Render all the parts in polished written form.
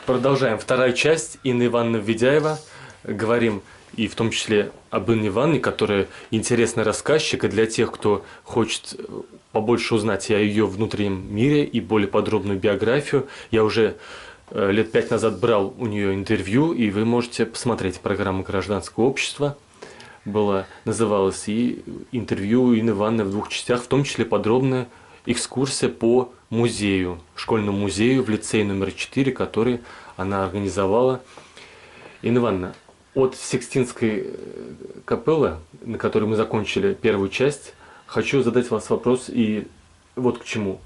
Продолжаем. Вторая часть. Инна Ивановна Ведяева. Говорим и в том числе об Инне Ивановне, которая интересный рассказчик, и для тех, кто хочет побольше узнать о ее внутреннем мире и более подробную биографию. Я уже лет 5 назад брал у нее интервью, и вы можете посмотреть программу «Гражданское общество». Называлось и интервью Инны Ивановны в 2 частях, в том числе подробная экскурсия по музею, школьному музею в лицее номер 4, который она организовала. Инна Ивановна, от Сикстинской капеллы, на которой мы закончили первую часть, хочу задать вас вопрос и вот к чему.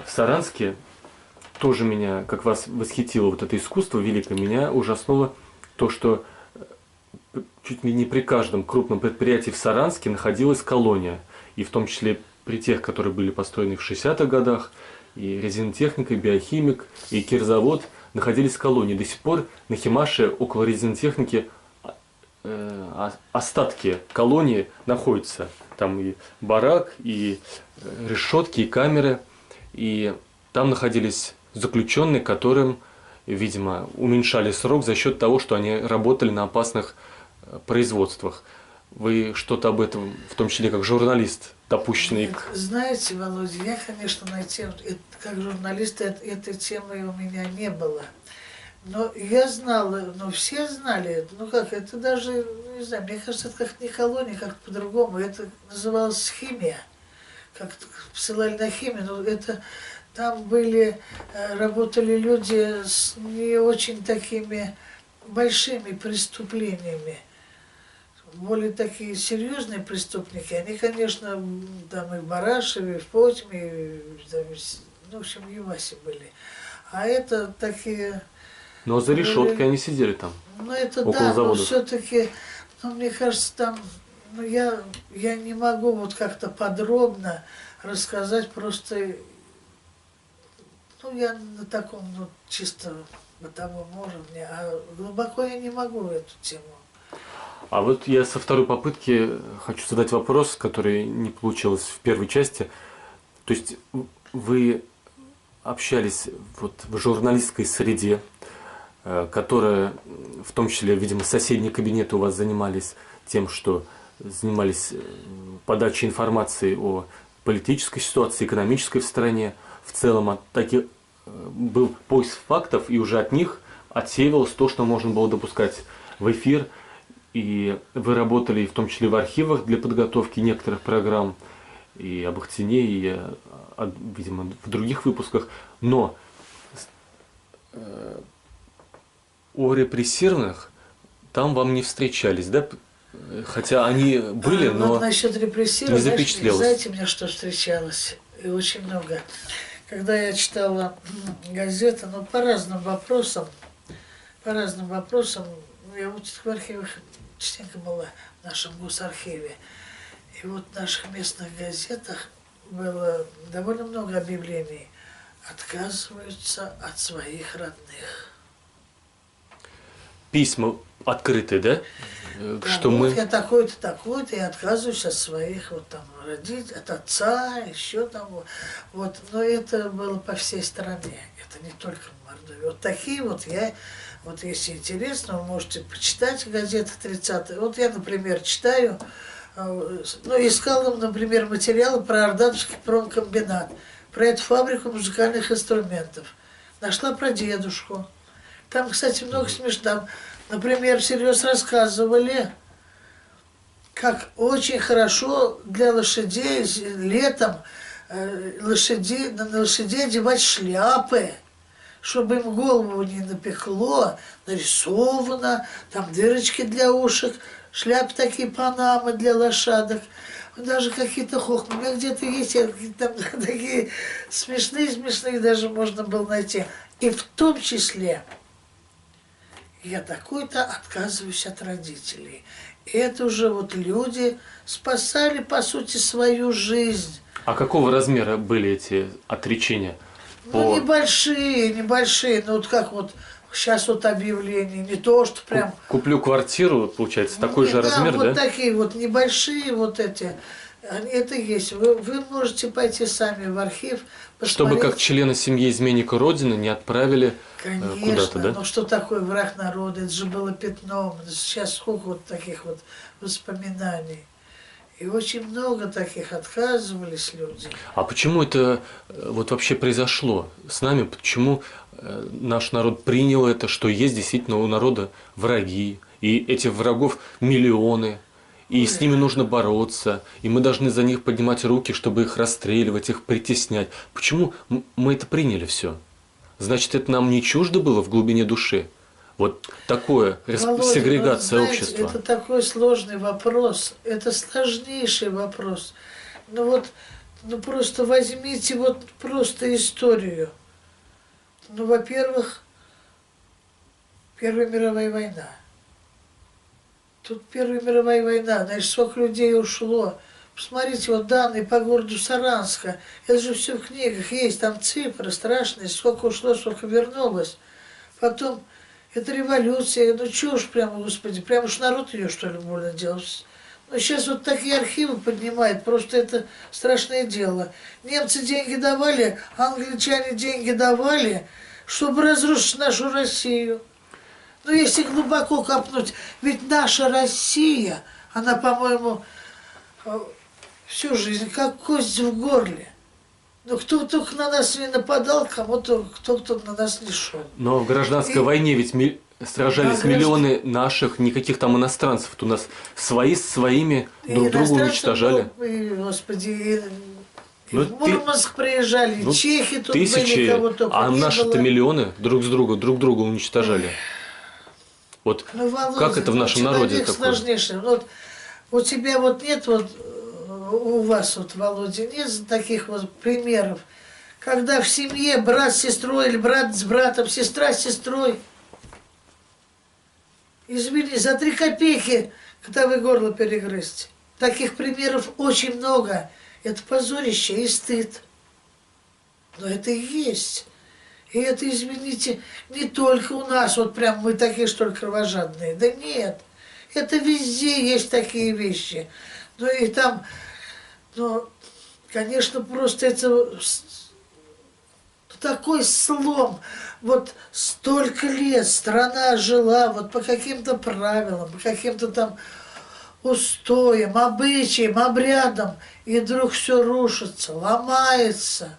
В Саранске тоже меня, как вас восхитило вот это искусство великое, меня ужаснуло то, что чуть ли не при каждом крупном предприятии в Саранске находилась колония, и в том числе при тех, которые были построены в 60-х годах, и резинотехника, и биохимик, и кирзавод находились в колонии. До сих пор на Химаше около резинотехники остатки колонии находятся. Там и барак, и решетки, и камеры. И там находились заключенные, которым, видимо, уменьшали срок за счет того, что они работали на опасных производствах. Вы что-то об этом, в том числе как журналист, допущенный Нет, знаете, Володя, я, конечно, на тему, как журналист, этой темы у меня не было. Но я знала, но все знали, ну как, это даже, не знаю, мне кажется, это как не колония, как по-другому, это называлось химия, как ссылали на химию, но это там работали люди с не очень такими большими преступлениями. Более такие серьезные преступники, они, конечно, там и в Барашеве, и в Потьме, ну, в общем, в Юасе были. А это такие... Но за решеткой они сидели там, ну, это около да, заводов. но все-таки, ну, мне кажется, там, ну, я не могу вот как-то подробно рассказать, просто, ну, я на таком, ну, чисто бытовом уровне, а глубоко я не могу эту тему. А вот я со второй попытки хочу задать вопрос, который не получилось в первой части. То есть вы общались вот в журналистской среде, которая, в том числе, видимо, соседние кабинеты у вас занимались тем, что занимались подачей информации о политической ситуации, экономической в стране. В целом был поиск фактов, и уже от них отсеивалось то, что можно было допускать в эфир. И вы работали в том числе в архивах для подготовки некоторых программ, и об Ахтине, и, видимо, в других выпусках. Но о репрессированных там вам не встречались, да? Хотя они были, но вот насчет репрессированных, не запечатлелось. знаете, мне что встречалось? И очень много. Когда я читала газеты, ну, по разным вопросам, я вот в архивах частенько была, в нашем госархиве. И вот в наших местных газетах было довольно много объявлений. Отказываются от своих родных. Письма открытые, да? Да, что вот мы... я такой-то, такой-то, я отказываюсь от своих вот там родителей, от отца, еще там вот. Но это было по всей стране, это не только в Мордовии. Вот такие вот вот если интересно, вы можете почитать газеты 30-е. Вот я, например, читаю, ну, искал, например, материалы про Ордатовский промкомбинат, про эту фабрику музыкальных инструментов. Нашла про дедушку. Там, кстати, много смешного. Например, всерьез рассказывали, как очень хорошо для лошадей летом на лошадей одевать шляпы, чтобы им голову не напекло, нарисовано, там дырочки для ушек, шляпы такие панамы для лошадок. Даже какие-то хохмы. У меня где-то есть там такие смешные даже можно было найти. И в том числе я такой-то отказываюсь от родителей. И это уже вот люди спасали, по сути, свою жизнь. А какого размера были эти отречения? Ну, небольшие, ну вот как вот сейчас вот объявление, не то, что прям... Куплю квартиру, получается, такой же размер, вот да? такие вот небольшие вот эти, это есть. Вы можете пойти сами в архив, посмотреть. Чтобы как члена семьи изменника Родины не отправили Конечно, да? ну что такое враг народа? Это же было пятном. Сейчас сколько вот таких вот воспоминаний. И очень много таких отказывались люди. А почему это вот вообще произошло с нами? Почему наш народ принял это, что есть действительно у народа враги, и этих врагов миллионы, и с ними нужно бороться, и мы должны за них поднимать руки, чтобы их расстреливать, их притеснять. Почему мы это приняли все? Значит, это нам не чуждо было в глубине души? Вот такое, Володя, сегрегация вот, знаете, общества. это такой сложный вопрос. Это сложнейший вопрос. Ну вот, ну просто возьмите вот просто историю. Ну, во-первых, Первая мировая война. Тут Первая мировая война, значит, сколько людей ушло. Посмотрите, вот данные по городу Саранска. Это же все в книгах есть, там цифры страшные, сколько ушло, сколько вернулось. Потом, это революция, ну чего ж прямо, господи, прямо уж народ ее, что ли, больно делать. Ну, сейчас вот такие архивы поднимают, просто это страшное дело. Немцы деньги давали, англичане деньги давали, чтобы разрушить нашу Россию. Ну, если глубоко копнуть, ведь наша Россия, она, по-моему, всю жизнь как кость в горле. Ну, кто только на нас не нападал, кому-то кто на нас не шел. Но в гражданской войне ведь сражались миллионы наших, никаких там иностранцев. Вот у нас свои с своими друг друга уничтожали. Господи, Ну, в Мурманск приезжали, ну, чехи тут тысячи, были, кого только а не наши-то было. миллионы друг друга уничтожали. Вот Ну, Володя, как это в нашем народе такое? сложнейший. Вот у тебя вот нет, вот у вас вот, Володя, нет таких вот примеров, когда в семье брат с сестрой или брат с братом, сестра с сестрой, извини, за 3 копейки, когда вы горло перегрызете. Таких примеров очень много. Это позорище и стыд. Но это и есть. И это, извините, не только у нас, вот прям мы такие, что ли, кровожадные. Да нет, это везде есть такие вещи. Ну и там, ну, конечно, просто это такой слом. Вот столько лет страна жила вот по каким-то правилам, по каким-то там устоям, обычаям, обрядам, и вдруг все рушится, ломается.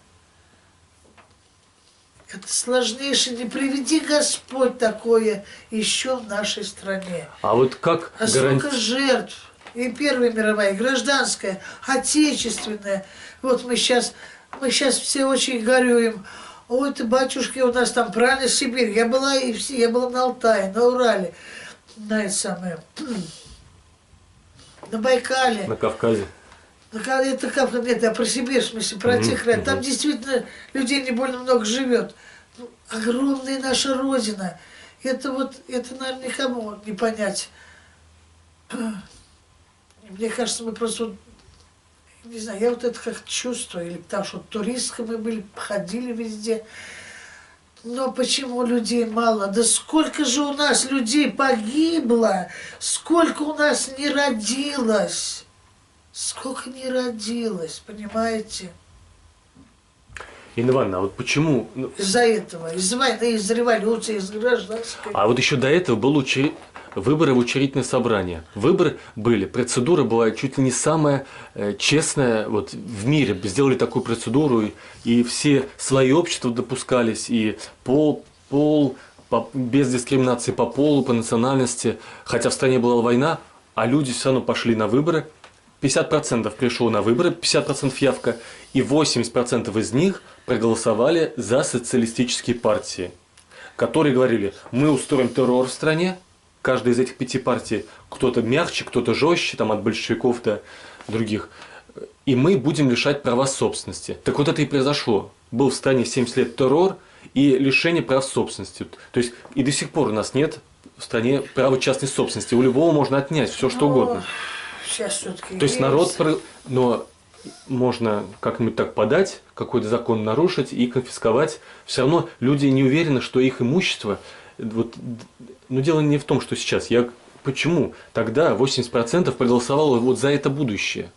Это сложнейшее, не приведи Господь такое еще в нашей стране. А вот как А сколько жертв, и Первая мировая, и гражданская, отечественная. Вот мы сейчас все очень горюем. Ой, ты, батюшки, у нас там правильно Сибирь. Я была на Алтае, на Урале, на это самое, на Байкале. на Кавказе? Это как, нет, я про Сибирь, в смысле, про тех край. Там действительно людей не больно много живет. Ну, огромная наша Родина. Это, наверное, никому не понять. Мне кажется, мы просто, не знаю, я вот это как чувствую, или потому что туристкой мы были, ходили везде. Но почему людей мало? Да сколько же у нас людей погибло, сколько у нас не родилось. Сколько не родилось, понимаете? Инна Ивановна, а вот почему? Из-за этого, из войны, из революции, из гражданской. А вот еще до этого был выборы в учредительное собрание. Выборы были, процедура была чуть ли не самая честная вот, в мире. Сделали такую процедуру, и все свои общества допускались, и без дискриминации по полу, по национальности. Хотя в стране была война, а люди все равно пошли на выборы. 50% пришло на выборы, 50% явка, и 80% из них проголосовали за социалистические партии, которые говорили, мы устроим террор в стране, каждая из этих 5 партий, кто-то мягче, кто-то жестче, там от большевиков до других, и мы будем лишать права собственности. Так вот это и произошло. Был в стране 70 лет террор и лишение прав собственности. То есть и до сих пор у нас нет в стране права частной собственности. У любого можно отнять все, что угодно. Сейчас все-таки. То есть народ, но можно как-нибудь так подать, какой-то закон нарушить и конфисковать. Все равно люди не уверены, что их имущество. Вот, но дело не в том, что сейчас. Почему тогда 80% проголосовало вот за это будущее?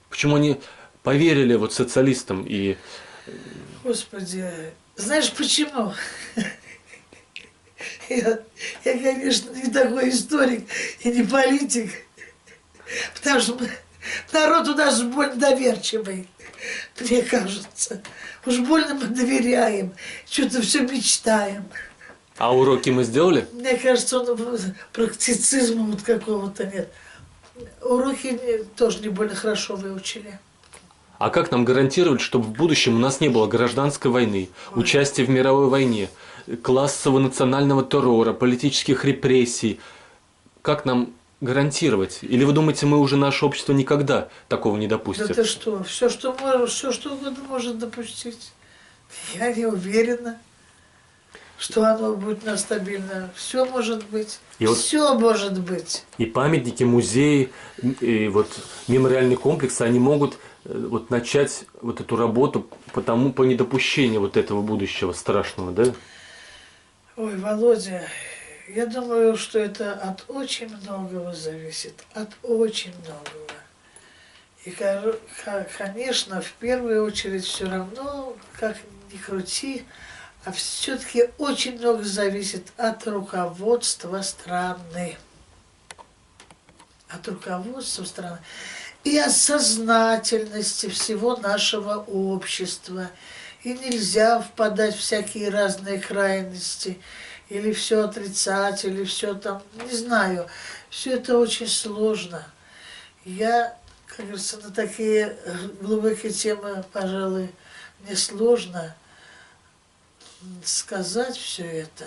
Почему они поверили вот социалистам и. Господи, знаешь почему? я, конечно, не такой историк и не политик, потому что народ у нас больно доверчивый, мне кажется. Уж больно мы доверяем, что-то все мечтаем. А уроки мы сделали? Мне кажется, практицизма вот какого-то нет. Уроки тоже не больно хорошо выучили. А как нам гарантировать, чтобы в будущем у нас не было гражданской войны, участия в мировой войне, классового национального террора, политических репрессий? Как нам гарантировать? Или вы думаете, мы уже наше общество никогда такого не Да допустит? ты что, все, что угодно может допустить. Я не уверена, что оно будет у нас стабильно. Все может быть. И вот- Все может быть. И памятники, музеи, и вот мемориальные комплексы, они могут вот начать вот эту работу по недопущению вот этого будущего страшного, да? Ой, Володя, я думаю, что это от очень многого зависит. От очень многого. И, конечно, в первую очередь все равно, как ни крути, а все-таки очень много зависит от руководства страны. От руководства страны. И от сознательности всего нашего общества. И нельзя впадать в всякие разные крайности. Или все отрицать, или все там, не знаю. Все это очень сложно. Я, как говорится, на такие глубокие темы, пожалуй, мне сложно сказать все это,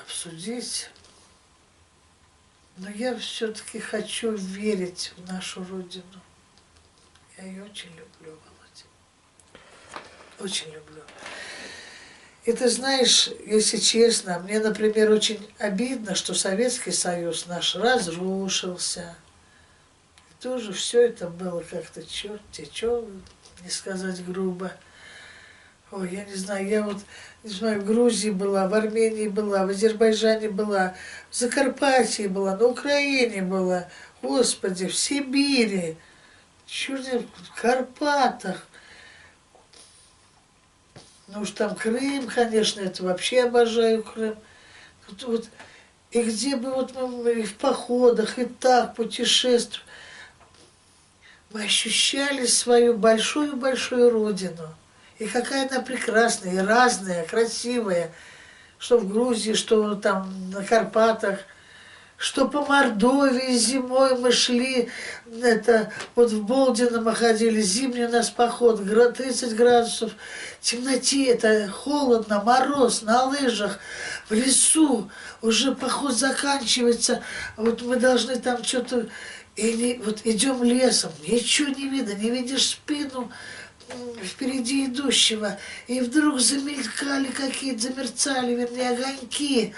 обсудить. Но я все-таки хочу верить в нашу Родину. Я ее очень люблю, Володя. Очень люблю. И ты знаешь, если честно, мне, например, очень обидно, что Советский Союз наш разрушился. И тоже все это было как-то черти, что не сказать грубо. Ой, я не знаю, я вот, не знаю, в Грузии была, в Армении была, в Азербайджане была, в Закарпатье была, на Украине была, Господи, в Сибири, черт, в Карпатах. Ну уж там Крым, конечно, это вообще обожаю Крым. Вот, и где бы вот мы и в походах, и так путешествуем, мы ощущали свою большую-большую родину. И какая она прекрасная, и разная, красивая, что в Грузии, что там на Карпатах, что по Мордовии зимой мы шли, это, вот в Болдино мы ходили, зимний у нас поход, 30 градусов, в темноте, это холодно, мороз, на лыжах, в лесу, уже поход заканчивается, вот мы должны там что-то, вот идем лесом, ничего не видно, не видишь спину впереди идущего, и вдруг замелькали какие-то, замерцали, вернее, огоньки.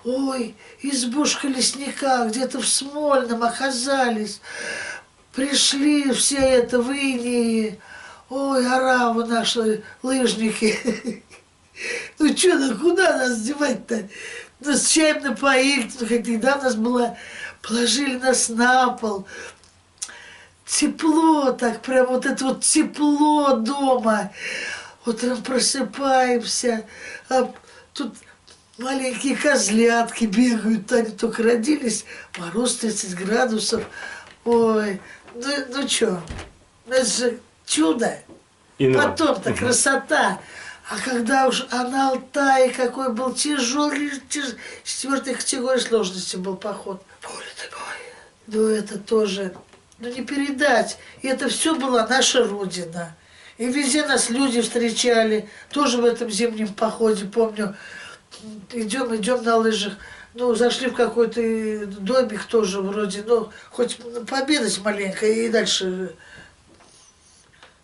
Ой, избушка лесника, где-то в Смольном оказались. Пришли все это в Инии. Ой, оравы наши лыжники. Ну что, ну куда нас девать-то? Нас чаем напоить, когда у нас была, положили нас на пол. Тепло так, прям вот это вот тепло дома. Утром просыпаемся, а тут маленькие козлятки бегают, они только родились, мороз 30 градусов. Ой, ну что, это же чудо. Потом-то красота. А когда уж на Алтае какой был тяжелый, 4-й категории сложности был поход. Боже ты мой. Ну это тоже... Ну не передать. И это все была наша Родина. И везде нас люди встречали. Тоже в этом зимнем походе, помню, идем на лыжах. Ну, зашли в какой-то домик тоже вроде, ну, хоть пообедать маленько и дальше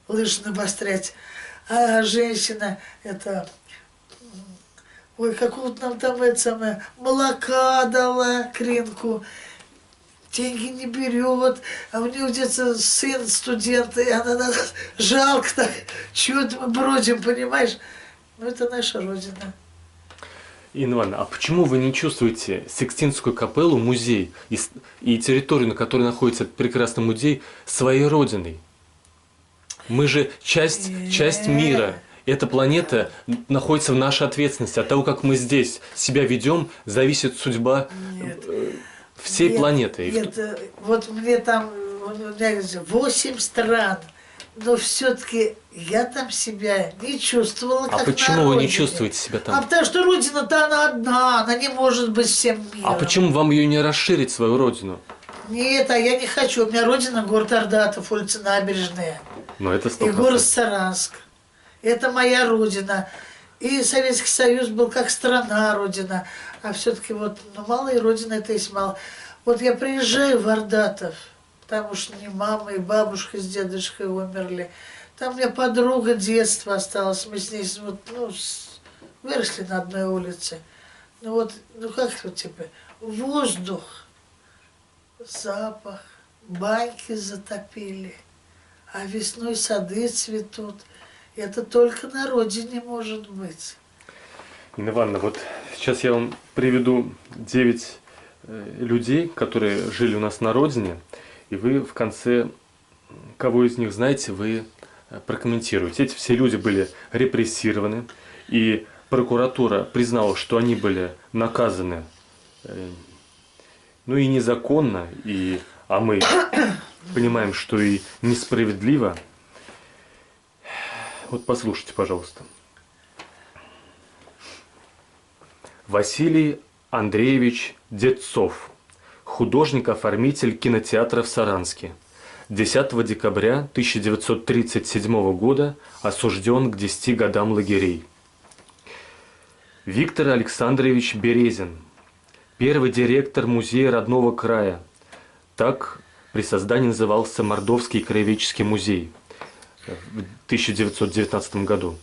лыжи навострять. А женщина, это... Ой, какого-то нам там это самое, молока дала, кринку. Деньги не берет, а у нее где-то сын студент, и она жалко так, чего-то мы бродим, понимаешь? Ну, это наша Родина. Инна Ивановна, а почему вы не чувствуете Сикстинскую капеллу, музей и территорию, на которой находится этот прекрасный музей, своей родиной? Мы же часть мира. эта планета находится в нашей ответственности. От того, как мы здесь себя ведем, зависит судьба Нет. всей Нет, планеты. Нет, вот мне там, у меня 8 стран, но все-таки я там себя не чувствовала, как А на почему вы не родине. чувствуете себя А там? потому что родина-то она одна, она не может быть всем миром. А почему вам ее не расширить, свою родину? Нет, а я не хочу. У меня родина город Ордатов, улица Набережная. Но это И город 100%. Саранск. Это моя родина. И Советский Союз был как страна родина. А все-таки вот, ну, мало и родина это есть мало. Вот я приезжаю в Ордатов, там уж не мама и бабушка с дедушкой умерли. Там у меня подруга детства осталась. Мы с ней вот, ну, выросли на одной улице. Ну вот, ну как вот типа, воздух, запах, баньки затопили, а весной сады цветут. Это только на родине может быть. Инна Ивановна, вот сейчас я вам приведу 9 людей, которые жили у нас на родине, и вы в конце, кого из них знаете, вы прокомментируете. Эти все люди были репрессированы, и прокуратура признала, что они были наказаны, ну и незаконно, а мы понимаем, что и несправедливо. Вот послушайте, пожалуйста. Василий Андреевич Дедцов, художник-оформитель кинотеатра в Саранске. 10 декабря 1937 года осужден к 10 годам лагерей. Виктор Александрович Березин, первый директор музея родного края. Так при создании назывался Мордовский краеведческий музей в 1919 году.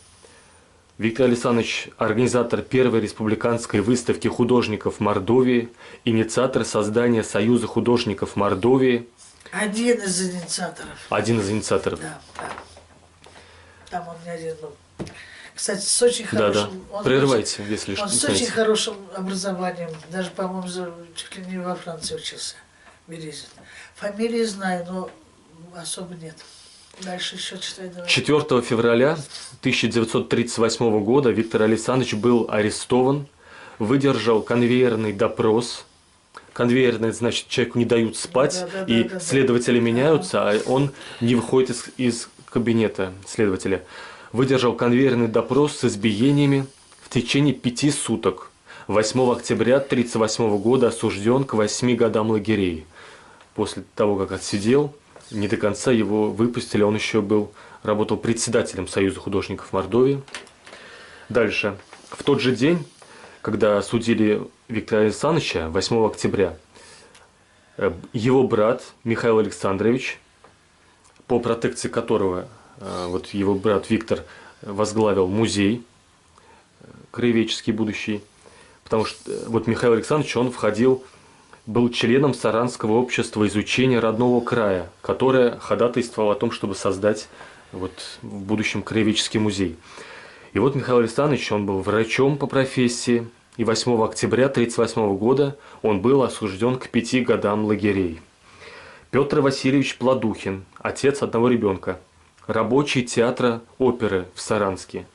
Виктор Александрович – организатор первой республиканской выставки художников Мордовии, инициатор создания Союза художников Мордовии. Один из инициаторов. Один из инициаторов. Да, да. Там он не один был. Кстати, с очень хорошим... Да. Прерывайте, если что. Он с очень хорошим образованием. Даже, по-моему, чуть ли не во Франции учился. Березин. Фамилии знаю, но особо нет. Дальше еще читай, давай. 4 февраля 1938 года Виктор Александрович был арестован, выдержал конвейерный допрос. Конвейерный, значит, человеку не дают спать, следователи меняются, а он не выходит из кабинета следователя. Выдержал конвейерный допрос с избиениями в течение 5 суток. 8 октября 1938 года осужден к 8 годам лагерей. После того, как отсидел, не до конца его выпустили, он еще работал председателем Союза художников Мордовии. Дальше. В тот же день, когда судили Виктора Александровича, 8 октября, его брат Михаил Александрович, по протекции которого вот его брат Виктор возглавил музей краеведческий будущий, потому что вот Михаил Александрович, он был членом Саранского общества изучения родного края, которое ходатайствовало о том, чтобы создать вот в будущем краеведческий музей. И вот Михаил Александрович, он был врачом по профессии, и 8 октября 1938 года он был осужден к 5 годам лагерей. Петр Васильевич Плодухин, отец одного ребенка, рабочий театра оперы в Саранске.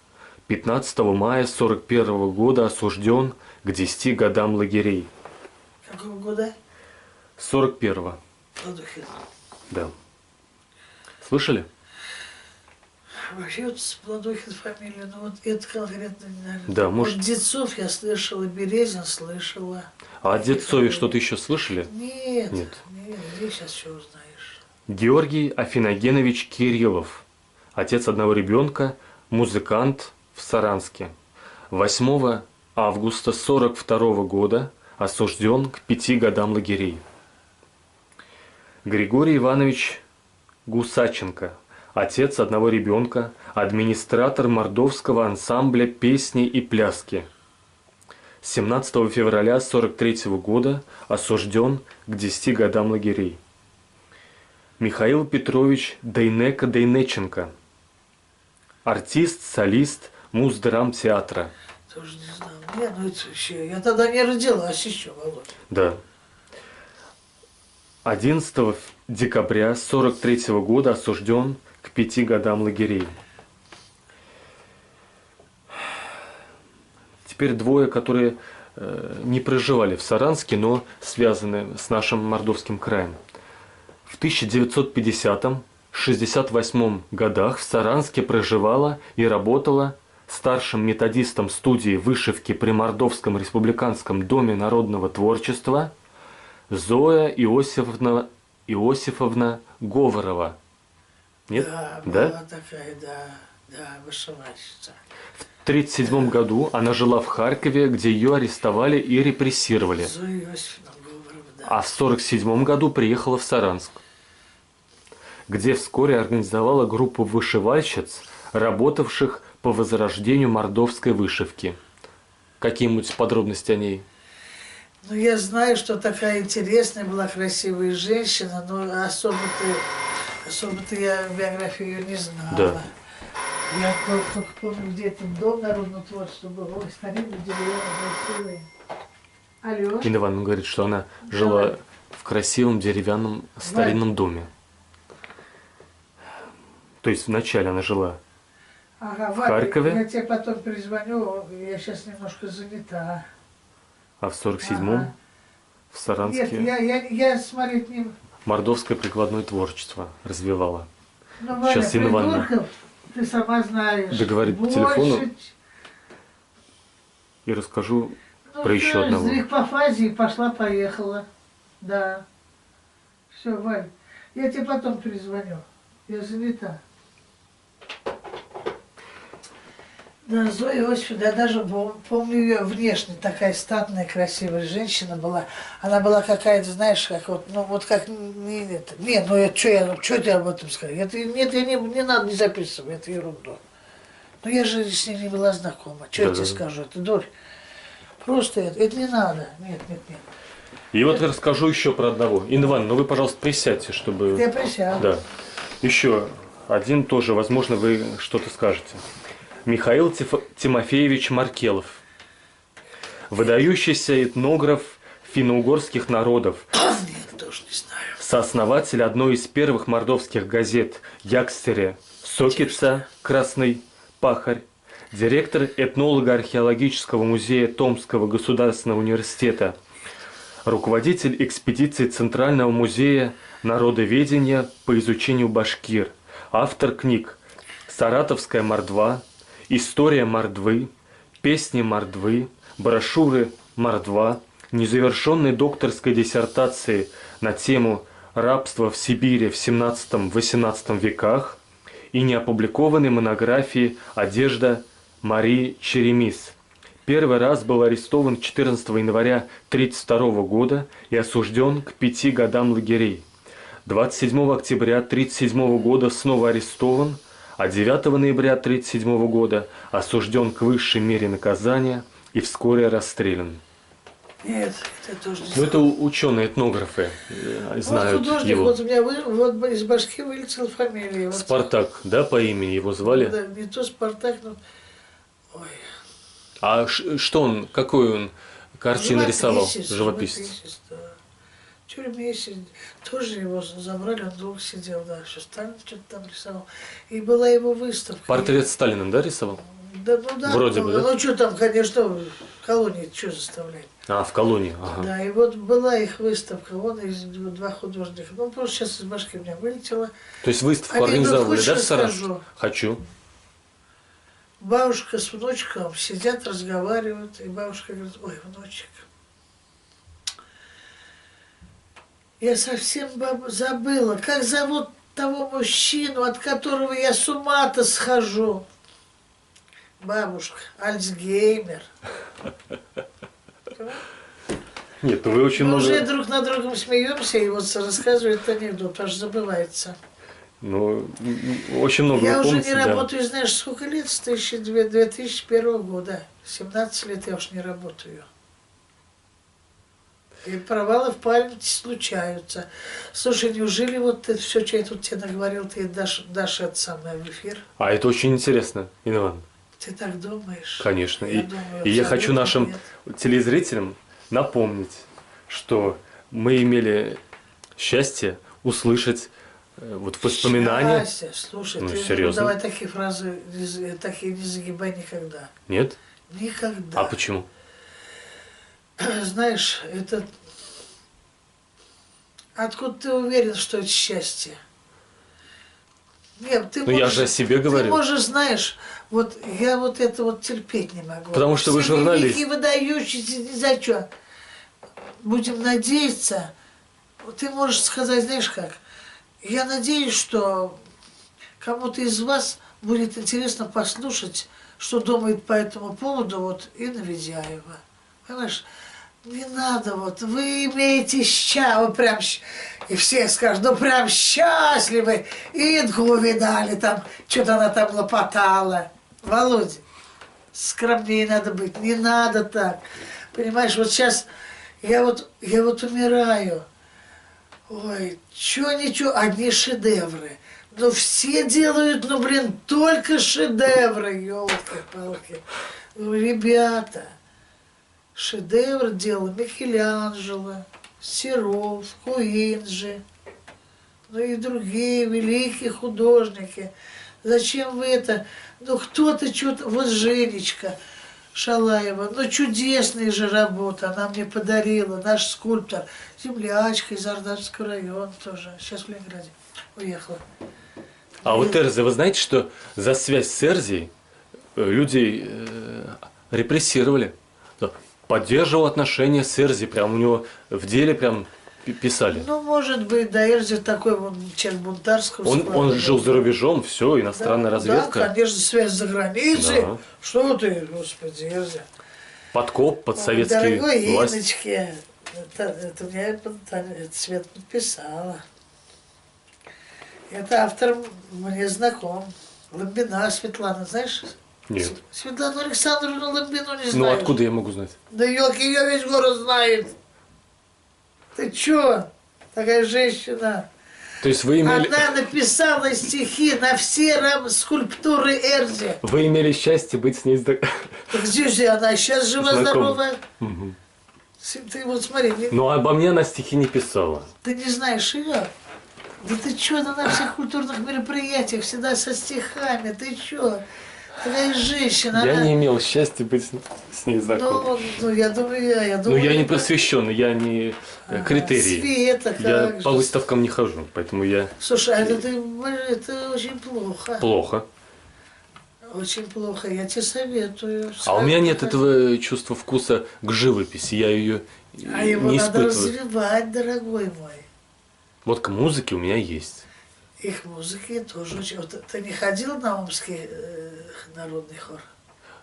15 мая 1941 года осужден к 10 годам лагерей. Какого года? 41-го. Плодухин. Да. Слышали? Вообще вот с Плодухин фамилия, ну вот это конкретно не наверное. Да, может. Вот Дедцов я слышала, Березин слышала. А о Дедцове что-то еще слышали? Нет, Нет. Где сейчас что узнаешь? Георгий Афиногенович Кириллов, отец одного ребенка, музыкант в Саранске. 8 августа 1942 года осужден к 5 годам лагерей. Григорий Иванович Гусаченко, отец одного ребенка, администратор мордовского ансамбля песни и пляски. 17 февраля 1943 года осужден к 10 годам лагерей. Михаил Петрович Дейнека-Дейнеченко, артист, солист Муздрамтеатра. Тоже не знаю. Нет, ну это еще. Я тогда не родилась еще, Володя. Да. 11 декабря 1943 года осужден к 5 годам лагерей. теперь двое, которые не проживали в Саранске, но связаны с нашим Мордовским краем. В 1950-68 годах в Саранске проживала и работала старшим методистом студии вышивки при Мордовском республиканском доме народного творчества Зоя Иосифовна Говорова. Нет? Да, Да? была такая, да, вышивальщица. В 1937 году она жила в Харькове, где ее арестовали и репрессировали. Зоя Иосифовна Говорова, да. А в 1947 году приехала в Саранск, где вскоре организовала группу вышивальщиц, работавших по возрождению мордовской вышивки. Какие-нибудь подробности о ней? Ну, я знаю, что такая интересная была, красивая женщина, но особо-то я биографию ее не знала. Да. Я только помню, где этот дом народного творчества был. Ой, старинный, деревянный, красивый. Алло? Инна Ивановна говорит, что она жила в красивом деревянном старинном доме. То есть вначале она жила Ага, в Харькове, я тебе потом перезвоню, я сейчас немножко занята. а в 1947-м Ага. в Саранске Нет, я смотреть не... мордовское прикладное творчество развивала. Ну, Валя, Сейчас Инна Ивановна придурков, ты сама знаешь. договорит по больше, телефону. И расскажу Ну, про еще одного. Сдвиг по фазе, пошла-поехала. Да. Все, Валь, я тебе потом перезвоню. Я занята. Да, Зоя Иосифовна, я даже помню ее внешне, такая статная, красивая женщина была. Она была какая-то, знаешь, как вот, ну вот как, не, ну что я об этом скажу? Нет, я не надо, не записывай, это ерунда. Но я же с ней не была знакома. Что я тебе скажу, это дурь. Просто это не надо, нет. И вот расскажу еще про одного. Инна Ивановна, ну вы, пожалуйста, присядьте, чтобы... Я присяду. Да. Еще один тоже, возможно, вы что-то скажете. Михаил Тимофеевич Маркелов. Выдающийся этнограф финно-угорских народов. Нет, тоже не знаю. Сооснователь одной из первых мордовских газет «Якстере», «Сокица», «Красный пахарь», директор этнолого-археологического музея Томского государственного университета, руководитель экспедиции Центрального музея народоведения по изучению башкир, автор книг «Саратовская мордва», «История мордвы», «Песни мордвы», брошюры «Мордва», незавершенной докторской диссертации на тему рабства в Сибири в XVII-XVIII веках и неопубликованной монографии «Одежда Марии Черемис». Первый раз был арестован 14 января 1932 года и осужден к 5 годам лагерей. 27 октября 1937 года снова арестован, а 9 ноября 1937 года осужден к высшей мере наказания и вскоре расстрелян. Нет, это тоже не Ну, знаю. это ученые-этнографы знают Вот художник, его. вот у меня вот из башки вылетела фамилия. Вот. Спартак, да, по имени его звали? Да, не то Спартак, но... Ой. А что он, какой он картину рисовал? Живописец. Да. В тюрьме тоже его забрали, он долго сидел, да, еще Сталин что-то там рисовал. И была его выставка. Портрет Сталина, да, рисовал? Да, ну да. Вроде бы, да? Ну что там, конечно, в колонии, что заставлять? А, в колонии, ага. Да, и вот была их выставка, он и два художника. Ну, просто сейчас из башки у меня вылетело. То есть выставку Анекдот организовывали, хочешь, да, в Саранске? расскажу? Хочу. Бабушка с внучком сидят, разговаривают, и бабушка говорит: ой, внучек, я совсем забыла, как зовут того мужчину, от которого я с ума-то схожу. Бабушка, Альцгеймер. Нет, ну вы очень Мы много... уже друг над другом смеемся, и вот рассказывает анекдот, потому что забывается. Ну, очень много Я вы уже помните, не да. работаю, знаешь, сколько лет? С 2001 года. 17 лет я уж не работаю. И провалы в памяти случаются. Слушай, неужели вот ты все, что я тут тебе наговорил, ты дашь это самое в эфир? А это очень интересно, Инна Ивановна. Ты так думаешь? Конечно. Я И думаю, я хочу абсолютно нашим нет. телезрителям напомнить, что мы имели счастье услышать вот воспоминания. Счастье. Слушай, Ну, ты серьезно? давай такие фразы, такие не загибай никогда. Нет? Никогда. А почему? Знаешь, это... Откуда ты уверен, что это счастье? Нет, ты Ну, я же о себе ты говорю. можешь, знаешь, вот я вот это вот терпеть не могу. Потому что вы Все журналист. великие, выдающиеся, ни за что. Будем надеяться. Вот ты можешь сказать, знаешь как, я надеюсь, что кому-то из вас будет интересно послушать, что думает по этому поводу вот Инна Ведяева. Понимаешь? Не надо, вот вы имеете вы прям, и все скажут, ну прям счастливы, Инку увидали, там, что-то она там лопотала. Володя, скромнее надо быть, не надо так. Понимаешь, вот сейчас я вот умираю. Ой, ничего, одни шедевры. Ну все делают, ну блин, только шедевры, елки-палки. Ну, ребята, шедевр делал Микеланджело, Серов, Куинджи, ну и другие великие художники. Зачем вы это? Ну кто-то что-то, вот Женечка Шалаева, ну чудесная же работа, она мне подарила, наш скульптор, землячка из Ардашского района тоже, сейчас в Ленинграде уехала. А вот Эрзи, вы знаете, что за связь с Эрзи людей репрессировали? Да. Поддерживал отношения с Эрзи, прям у него в деле прям писали. Ну, может быть, да, Эрзи такой вот человек бунтарского Он жил за рубежом, все, иностранная разведка. Да, конечно, связь за границей. Да. Что ты, господи, Эрзи. Подкоп под советские Дорогой власти. Инночке, это мне это Свет подписала. Это автор мне знаком. Ламбина Светлана, знаешь? Нет. Светлану Александровну Ламбину не знаешь? Ну откуда я могу знать? Да елки, ее весь город знает. Ты чё? Такая женщина. То есть вы имели... Она написала стихи на все скульптуры Эрзи. Вы имели счастье быть с ней Так где же она? Сейчас жива-здорова. Угу. Ты вот смотри, Но обо мне она стихи не писала. ты не знаешь ее? Да ты чё, она на всех культурных мероприятиях всегда со стихами, ты чё? Такая женщина, Я она... не имел счастья быть с ней знакомым. Ну, я думаю, Ну, я не просвещенный, я не критерий. Света, как Я же. по выставкам не хожу, поэтому я... Слушай, а это очень плохо. Плохо. Очень плохо, я тебе советую. А у меня нет этого чувства вкуса к живописи, я ее А его не надо испытываю. развивать, дорогой мой. Вот к музыке у меня есть. Их музыки тоже очень... Вот ты не ходил на Омский народный хор?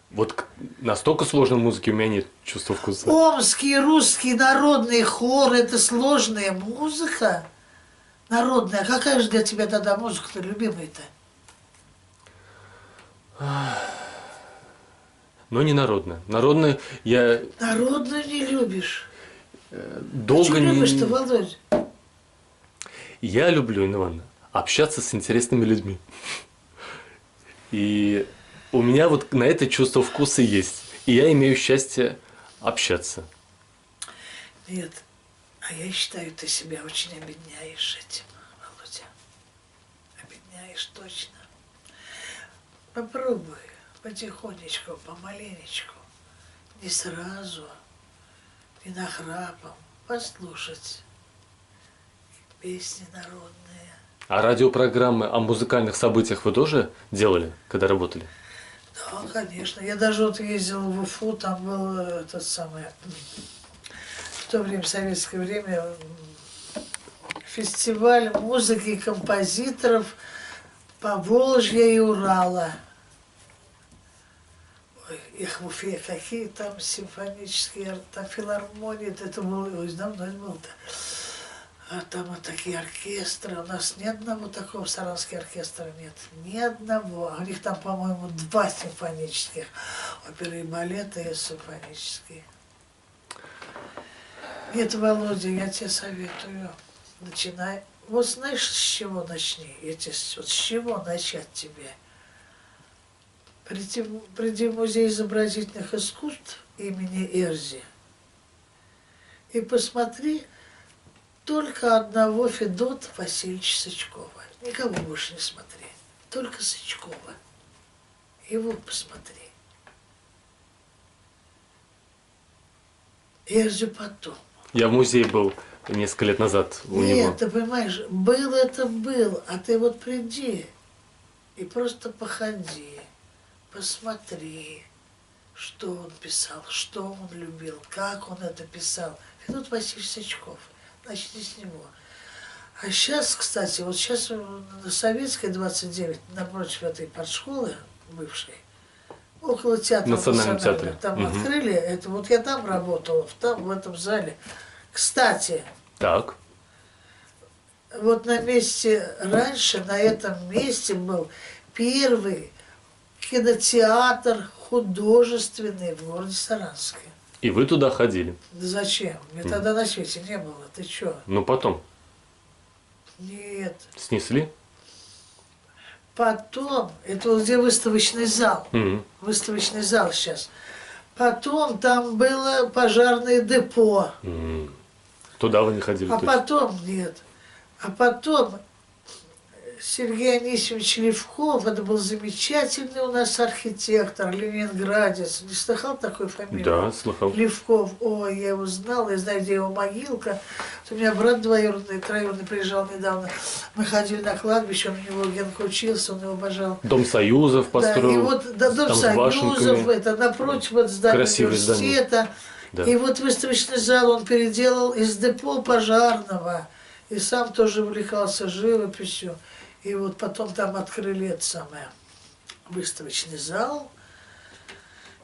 Вот настолько сложной музыки у меня нет чувства вкуса. Омский русский народный хор – это сложная музыка. Народная. А какая же для тебя тогда музыка-то любимая-то? Но не народная. Народная я Народную не любишь. долго Что не... любишь-то, Володь? Я люблю, Инна Ивановна, общаться с интересными людьми. И у меня вот на это чувство вкуса есть. И я имею счастье общаться. Нет. А я считаю, ты себя очень обедняешь этим, Володя. Обедняешь точно. Попробуй потихонечку, помаленечку, не сразу, не нахрапом, послушать песни народные. А радиопрограммы о музыкальных событиях вы тоже делали, когда работали? Да, конечно. Я даже вот ездила в Уфу, там был этот самый, в то время, в советское время, фестиваль музыки и композиторов Поволжья и Урала. Ой, их в Уфе какие там симфонические, там филармонии, это было, ой, давно это было-то. А там вот такие оркестры, у нас ни одного такого, саранского оркестра нет, ни одного. У них там, по-моему, 2 симфонических, оперы и балеты и симфонические. Нет, Володя, я тебе советую, начинай. Вот знаешь, с чего начни? Я тебе, вот с чего начать тебе? Приди в музей изобразительных искусств имени Эрзи и посмотри только одного Федота Васильевича Сычкова. Никого больше не смотри. Только Сычкова. Его посмотри. Эрзю потом. Я в музее был несколько лет назад у Нет, него. ты понимаешь, был это был, а ты вот приди и просто походи, посмотри, что он писал, что он любил, как он это писал. Федот Васильевич Сычков, начни с него. А сейчас, кстати, вот сейчас на Советской 29, напротив этой подшколы бывшей, около театра Национальном театре. там Мгм. открыли, это вот я там работала, там, в этом зале. Кстати, Так. вот на месте, раньше на этом месте был первый кинотеатр художественный в городе Саранске. И вы туда ходили. Да зачем? Мне тогда на свете не было. Ты чё? Но потом Нет. снесли. Потом, это вот где выставочный зал. Мгм. Выставочный зал сейчас. Потом там было пожарное депо. М. Туда вы не ходили. А точно. потом, нет. А потом Сергей Анисимович Левков, это был замечательный у нас архитектор, ленинградец. Не слыхал такой фамилии? Да, слыхал. Левков. Ой, я его знал, я знаю, где его могилка. Вот у меня брат двоюродный, троюродный приезжал недавно. Мы ходили на кладбище, он у него Генка учился, он его обожал. Дом Союзов Да, и построил. вот Дом там с Союзов, башенками. это напротив вот здания Красивое здание. университета. Да. И вот выставочный зал он переделал из депо пожарного. И сам тоже увлекался живописью. И вот потом там открыли это самое выставочный зал.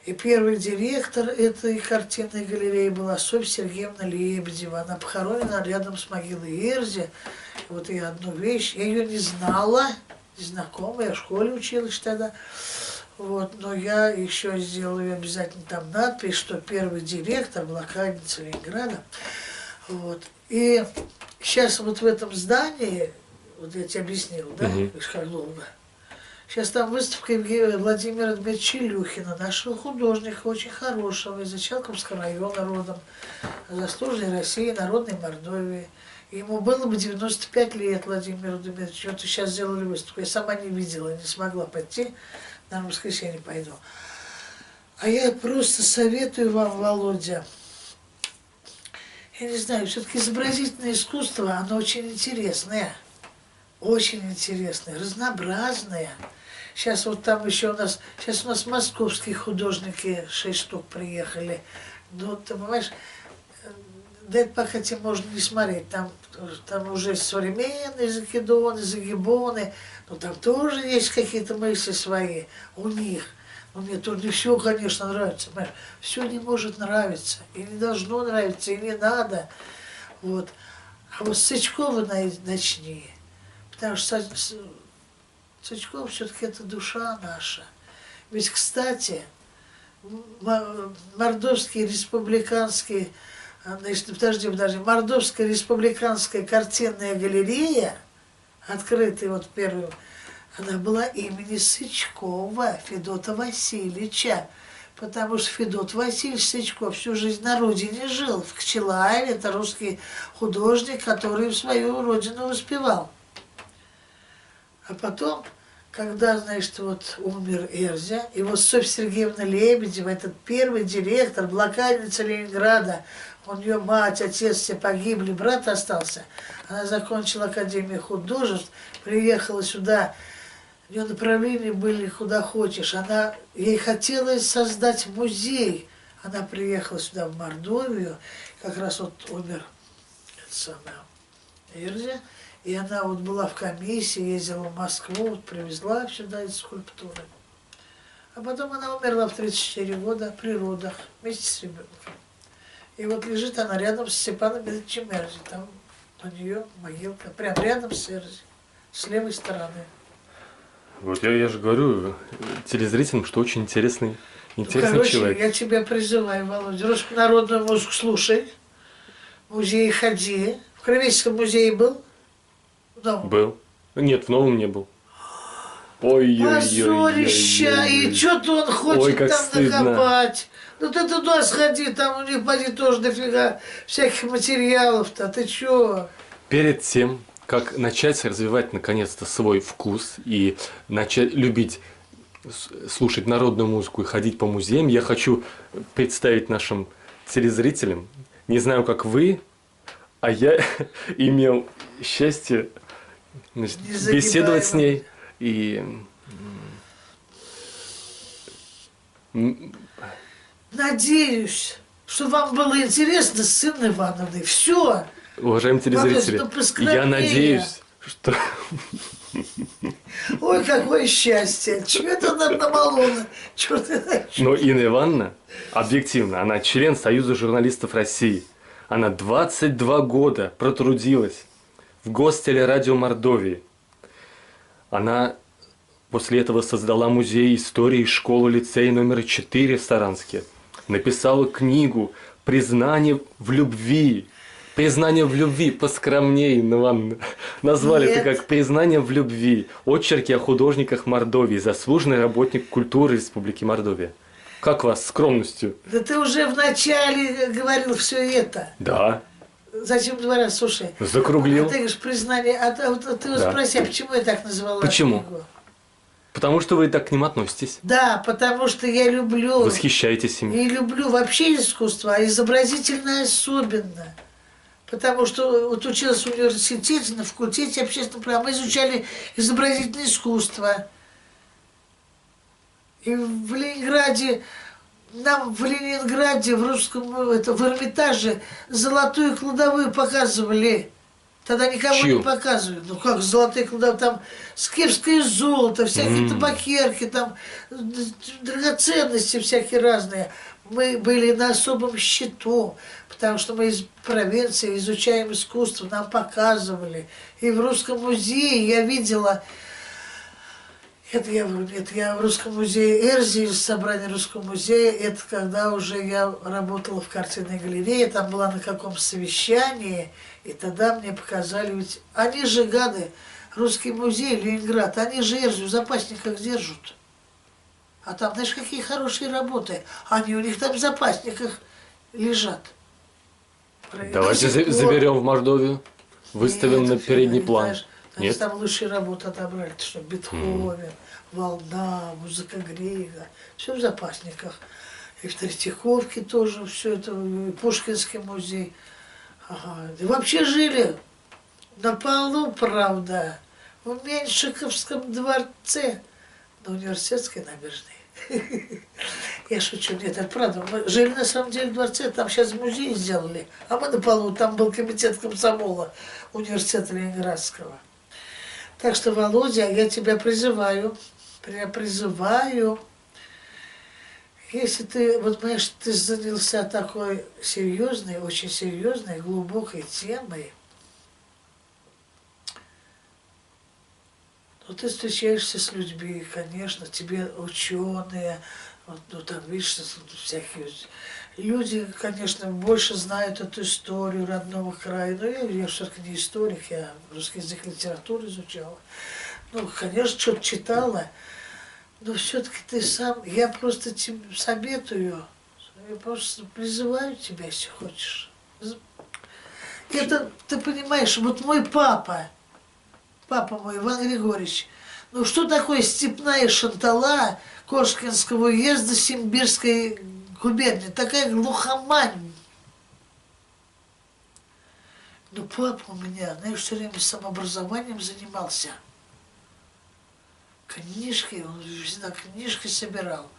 И первый директор этой картинной галереи была Софья Сергеевна Лебедева. Она похоронена рядом с могилой Эрзи. Вот я одну вещь, я ее не знала, не знакома, я в школе училась тогда. Вот, но я еще сделаю обязательно там надпись, что первый директор, блокадница Ленинграда. Вот. И сейчас вот в этом здании, вот я тебе объяснил, да, Мгм. видишь, как долго. Сейчас там выставка Владимира Дмитриевича Илюхина, нашего художника, очень хорошего, из Ичалковского района родом, заслуженной России, народной Мордовии. Ему было бы 95 лет, Владимиру Дмитриевичу. Вот сейчас сделали выставку. Я сама не видела, не смогла пойти. На воскресенье пойду. А я просто советую вам, Володя, я не знаю, все-таки изобразительное искусство, оно очень интересное. Очень интересное, разнообразное. Сейчас вот там еще сейчас у нас московские художники 6 штук приехали. Ну, ты понимаешь, да это пока тебе можно не смотреть. Там уже современные закидоны, загибоны, но там тоже есть какие-то мысли свои у них. Но мне тоже не все, конечно, нравится. Понимаешь? Все не может нравиться, и не должно нравиться, и не надо. Вот. А вот с Сычкова начни. Потому что Сычков все-таки это душа наша. Ведь, кстати, Мордовский республиканский, значит, подожди, Мордовская республиканская картинная галерея, открытая вот первым, она была имени Сычкова, Федота Васильевича. Потому что Федот Васильевич Сычков всю жизнь на родине жил. В Кчелаеве, это русский художник, который свою родину воспевал. А потом, когда, значит, вот умер Эрзя, и вот Софья Сергеевна Лебедева, этот первый директор, блокадница Ленинграда, у нее мать, отец все погибли, брат остался. Она закончила Академию художеств, приехала сюда, у нее направления были куда хочешь. Ей хотелось создать музей. Она приехала сюда, в Мордовию, как раз вот умер этот самый Эрзя. И она вот была в комиссии, ездила в Москву, вот привезла сюда эти скульптуры. А потом она умерла в 34 года при родах вместе с ребенком. И вот лежит она рядом с Степаном Ильичем Эрзи. Там у нее могилка, прям рядом с Эрзи, с левой стороны. Вот я же говорю телезрителям, что очень интересный Короче, человек. я тебя призываю, Володя, русскую народную музыку слушай, в музей ходи. В Кровеческом музее был? Ну, Был. Нет, в новом не был. Ой-ой-ой. позорища, и что-то он Ой, хочет как там стыдно. накопать. Ну ты туда сходи, там у них, поди, тоже дофига всяких материалов-то, ты чё? Перед тем, как начать развивать наконец-то свой вкус и начать любить слушать народную музыку и ходить по музеям, я хочу представить нашим телезрителям. Не знаю, как вы, а я имел счастье, значит, беседовать с ней. И надеюсь, что вам было интересно с Инной Ивановной. Все. уважаемые телезрители, я надеюсь, что... Ой, какое счастье! Чего это нам намолоно? Чего ты... Но Инна Ивановна, объективно, она член Союза журналистов России. Она 22 года протрудилась в Гостелерадио Мордовии. Она после этого создала музей истории школы-лицей номер 4 в Саранске. Написала книгу «Признание в любви». Признание в любви, поскромнее, Инна Ивановна. Назвали это как «Признание в любви». Очерки о художниках Мордовии, заслуженный работник культуры Республики Мордовия. Как вас, скромностью? Да ты уже вначале говорил все это. Да. Зачем 2 раза, слушай? Закруглил. Ты говоришь признание, ты вот Да. спроси, а почему я так назвала Почему? книгу? Потому что вы так к ним относитесь. Да, потому что я люблю... Восхищаетесь ими. И люблю вообще искусство, а изобразительное особенно. Потому что вот училась в университете, на факультете общественного права, мы изучали изобразительное искусство. И в Ленинграде, нам в Ленинграде, в русском, в Эрмитаже золотую кладовую показывали. Тогда никого Чью? не показывали. Ну как золотые кладовые, там скифское золото, всякие табакерки, там драгоценности всякие разные. Мы были на особом счету, потому что мы из провинции изучаем искусство, нам показывали. И в Русском музее я видела, это я в Русском музее Эрзи, из собрания Русского музея, это когда уже я работала в картинной галерее, там была на каком-то совещании, и тогда мне показали, ведь они же гады, Русский музей, Ленинград, они же Эрзи в запасниках держат. А там, знаешь, какие хорошие работы. Они у них там в запасниках лежат. Давайте заберем в Мордовию. Выставим на передний план. Знаешь, Нет? там лучшие работы отобрали. Что Бетховен, Волна, музыка Грига. Все в запасниках. И в Третьяковке тоже все это, и Пушкинский музей. Ага. И вообще жили на полу, правда, в Меньшиковском дворце. На Университетской набережной. Я шучу, нет, это правда. Мы жили на самом деле в дворце, там сейчас музей сделали, а мы на полу, там был комитет комсомола университета Ленинградского. Так что, Володя, я тебя призываю, если ты, вот понимаешь, ты занялся такой серьезной, очень серьезной, глубокой темой, ну, ты встречаешься с людьми, конечно, тебе ученые, вот, ну, там, видишь, всякие люди, конечно, больше знают эту историю родного края. Но я все-таки не историк, я русский язык, литературу изучала. Ну, конечно, что-то читала, но все-таки ты сам, я просто тебе советую, я просто призываю тебя, если хочешь. Это, ты понимаешь, вот мой папа мой, Иван Григорьевич, ну что такое степная шантала Коршкинского уезда Симбирской губернии? Такая глухомань. Ну папа у меня, знаешь, все время самообразованием занимался. Книжки, он всегда книжки собирал,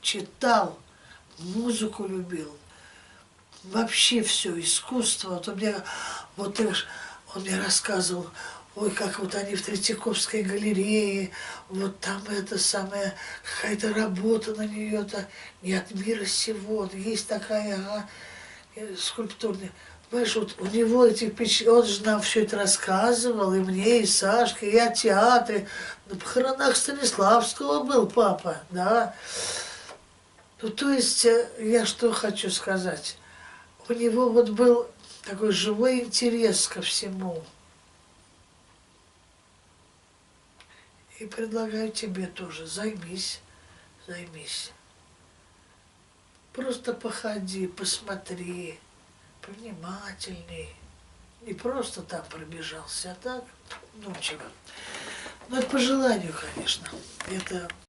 читал, музыку любил. Вообще все, искусство. Вот он мне рассказывал, ой, как вот они в Третьяковской галерее, вот там это самое, какая-то работа на нее-то не от мира сего, есть такая скульптурная. Понимаешь, вот у него эти впечатления, он же нам все это рассказывал, и мне, и Сашке, и о театре. На похоронах Станиславского был папа, да. Ну, то есть, я что хочу сказать, у него вот был такой живой интерес ко всему. И предлагаю тебе тоже, займись. Просто походи, посмотри, повнимательней. Не просто там пробежался, а так, ну чего. Ну это по желанию, конечно. Это